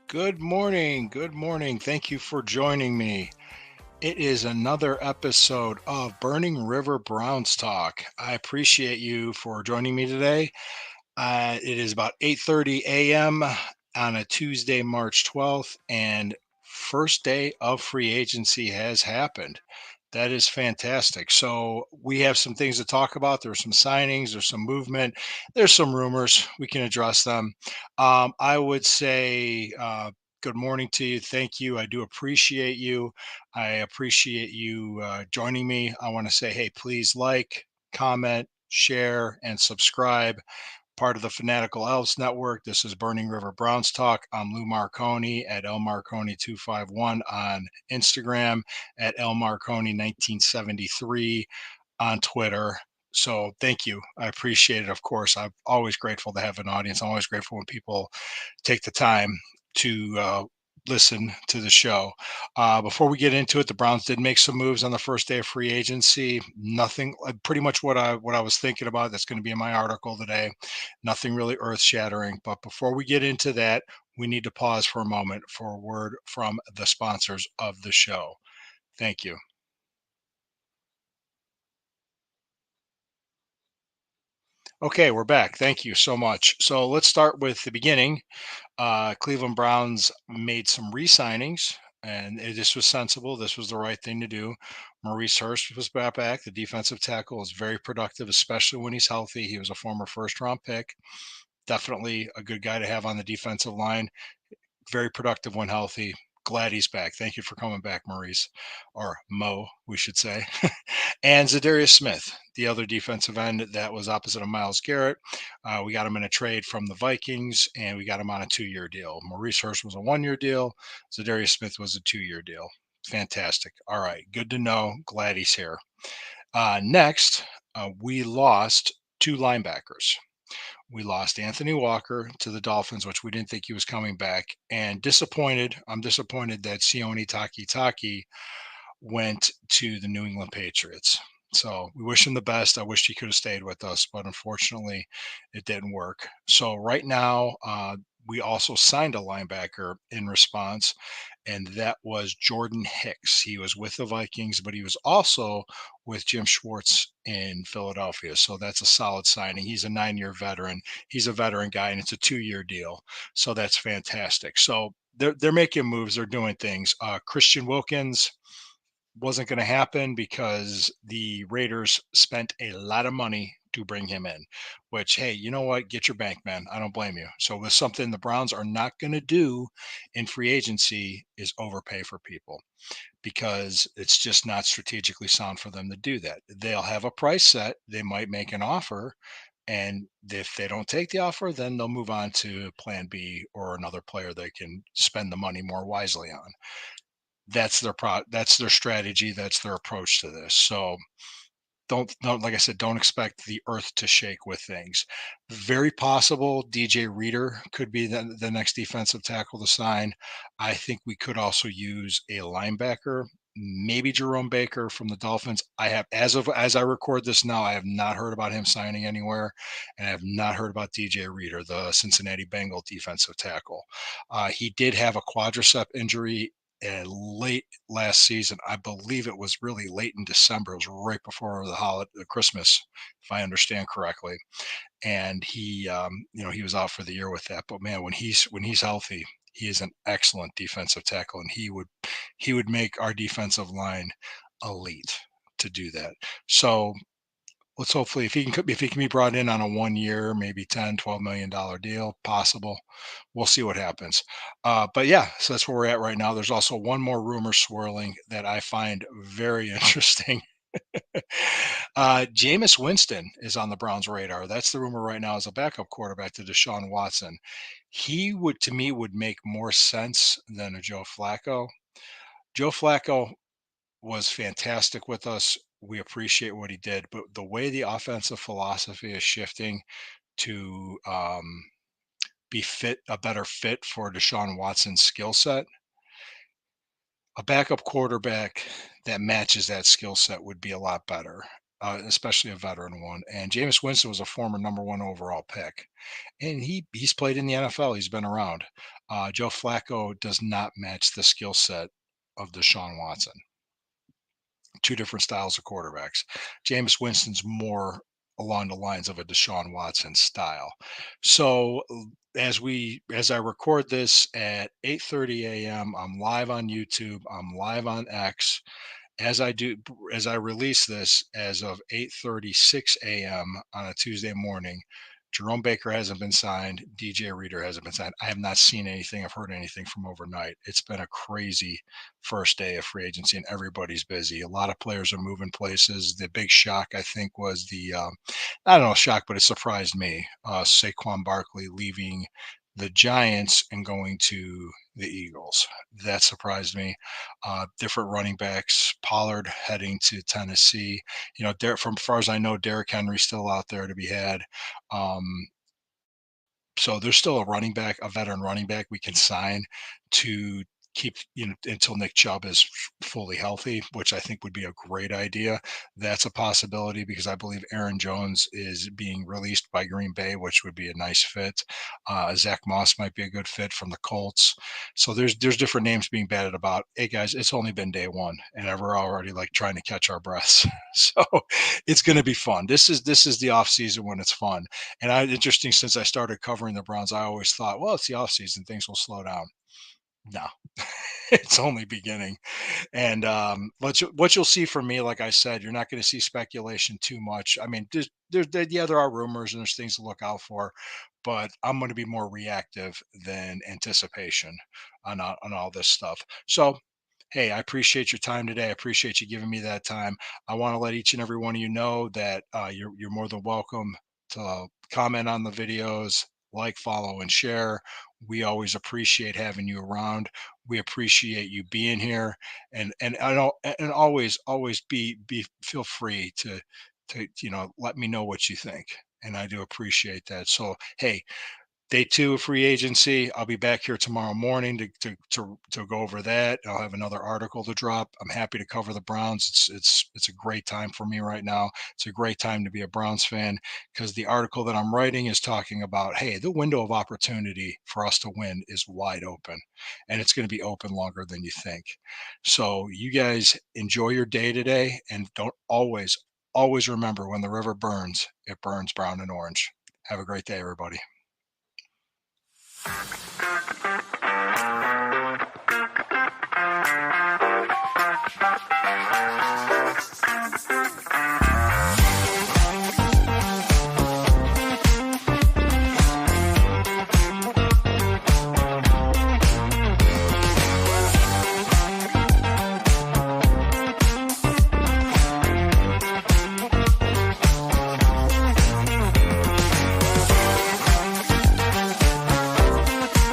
Good morning. Good morning. Thank you for joining me. It is another episode of Burning River Browns Talk. I appreciate you for joining me today. It is about 8:30 a.m. on a Tuesday, March 12th, and first day of free agency has happened. That is fantastic. So we have some things to talk about. There's some signings, there's some movement, there's some rumors. We can address them. I would say good morning to you. Thank you. I do appreciate you. I appreciate you joining me. I want to say, hey, please like, comment, share, and subscribe, part of the Fanatical Elves Network. This is Burning River Browns Talk. I'm Lou Marconi at El Marconi251 on Instagram, at El Marconi 1973 on Twitter. So thank you. I appreciate it. Of course, I'm always grateful to have an audience. I'm always grateful when people take the time to listen to the show. Before we get into it, the Browns did make some moves on the first day of free agency. Nothing, pretty much what I was thinking about. That's going to be in my article today. Nothing really earth shattering. But before we get into that, we need to pause for a moment for a word from the sponsors of the show. Thank you. Okay, we're back. Thank you so much. So let's start with the beginning. Cleveland Browns made some re-signings, and this was sensible. This was the right thing to do. Maurice Hurst was back. The defensive tackle is very productive, especially when he's healthy. He was a former first-round pick. Definitely a good guy to have on the defensive line. Very productive when healthy. Glad he's back. Thank you for coming back, Maurice, or Mo, we should say. And Zadarius Smith, the other defensive end that was opposite of Miles Garrett. We got him in a trade from the Vikings, and we got him on a 2-year deal. Maurice Hurst was a 1-year deal. Zadarius Smith was a 2-year deal. Fantastic. All right, good to know. Glad he's here. Next, we lost two linebackers. We lost Anthony Walker to the Dolphins, which we didn't think he was coming back, and disappointed. I'm disappointed that Sione Takitaki went to the New England Patriots. So we wish him the best. I wish he could have stayed with us, but unfortunately, it didn't work. So right now, we also signed a linebacker in response, and that was Jordan Hicks. He was with the Vikings, but he was also with Jim Schwartz in Philadelphia. So that's a solid signing. He's a 9-year veteran. He's a veteran guy, and it's a 2-year deal. So that's fantastic. So they're making moves. They're doing things. Christian Wilkins wasn't going to happen because the Raiders spent a lot of money to bring him in, which, hey, you know what? Get your bank, man. I don't blame you. So, with something the Browns are not going to do in free agency is overpay for people because it's just not strategically sound for them to do that. They'll have a price set, they might make an offer. And if they don't take the offer, then they'll move on to plan B or another player they can spend the money more wisely on. That's their strategy, that's their approach to this. So don't, like I said, don't expect the earth to shake with things. Very possible DJ Reader could be the next defensive tackle to sign. I think we could also use a linebacker, maybe Jerome Baker from the Dolphins. I have, as I record this now, I have not heard about him signing anywhere, and I have not heard about DJ Reader, the Cincinnati Bengal defensive tackle. He did have a quadricep injury late last season. I believe it was really late in December. It was right before the holiday, Christmas, if I understand correctly. And he was out for the year with that. But man, when he's healthy, he is an excellent defensive tackle, and he would make our defensive line elite to do that. So let's hopefully if he can be brought in on a 1 year, maybe 10, $12 million deal, possible. We'll see what happens. But yeah, so that's where we're at right now. There's also one more rumor swirling that I find very interesting. Jameis Winston is on the Browns' radar. That's the rumor right now as a backup quarterback to Deshaun Watson. He would, to me, would make more sense than a Joe Flacco. Joe Flacco was fantastic with us. We appreciate what he did, but the way the offensive philosophy is shifting to be a better fit for Deshaun Watson's skill set, a backup quarterback that matches that skill set would be a lot better. especially a veteran one. And Jameis Winston was a former number one overall pick, and he's played in the NFL. He's been around. Joe Flacco does not match the skill set of Deshaun Watson. Two different styles of quarterbacks. Jameis Winston's more along the lines of a Deshaun Watson style. So as I record this at 8:30 a.m., I'm live on YouTube. I'm live on X. As I release this as of 8:36 a.m. on a Tuesday morning, Jerome Baker hasn't been signed, DJ Reader hasn't been signed. I have not seen anything, I've heard anything from overnight. It's been a crazy first day of free agency, and everybody's busy. A lot of players are moving places. The big shock, I think, was I don't know, shock, but it surprised me. Saquon Barkley leaving the Giants and going to the Eagles. That surprised me. Different running backs. Pollard heading to Tennessee. From as far as I know, Derrick Henry's still out there to be had. Um, so there's still a running back, a veteran running back we can sign to keep, until Nick Chubb is fully healthy, which I think would be a great idea. That's a possibility because I believe Aaron Jones is being released by Green Bay, which would be a nice fit. Zach Moss might be a good fit from the Colts. So there's different names being batted about. Hey guys, it's only been day one, and we're already like trying to catch our breaths. So it's going to be fun. This is the off season when it's fun. And interesting, since I started covering the Browns, I always thought, well, it's the offseason, things will slow down. No, it's only beginning. And what you'll see from me, like I said, you're not going to see speculation too much. I mean, yeah, there are rumors and there's things to look out for, but I'm going to be more reactive than anticipation on all this stuff. So, hey, I appreciate your time today. I appreciate you giving me that time. I want to let each and every one of you know that you're more than welcome to comment on the videos, like, follow, and share. We always appreciate having you around. We appreciate you being here, and and always be feel free to let me know what you think, and I do appreciate that. So hey, day two of free agency. I'll be back here tomorrow morning to go over that. I'll have another article to drop. I'm happy to cover the Browns. It's a great time for me right now. It's a great time to be a Browns fan because the article that I'm writing is talking about, hey, the window of opportunity for us to win is wide open, and it's going to be open longer than you think. So you guys enjoy your day today, and don't always remember, when the river burns, it burns brown and orange. Have a great day, everybody.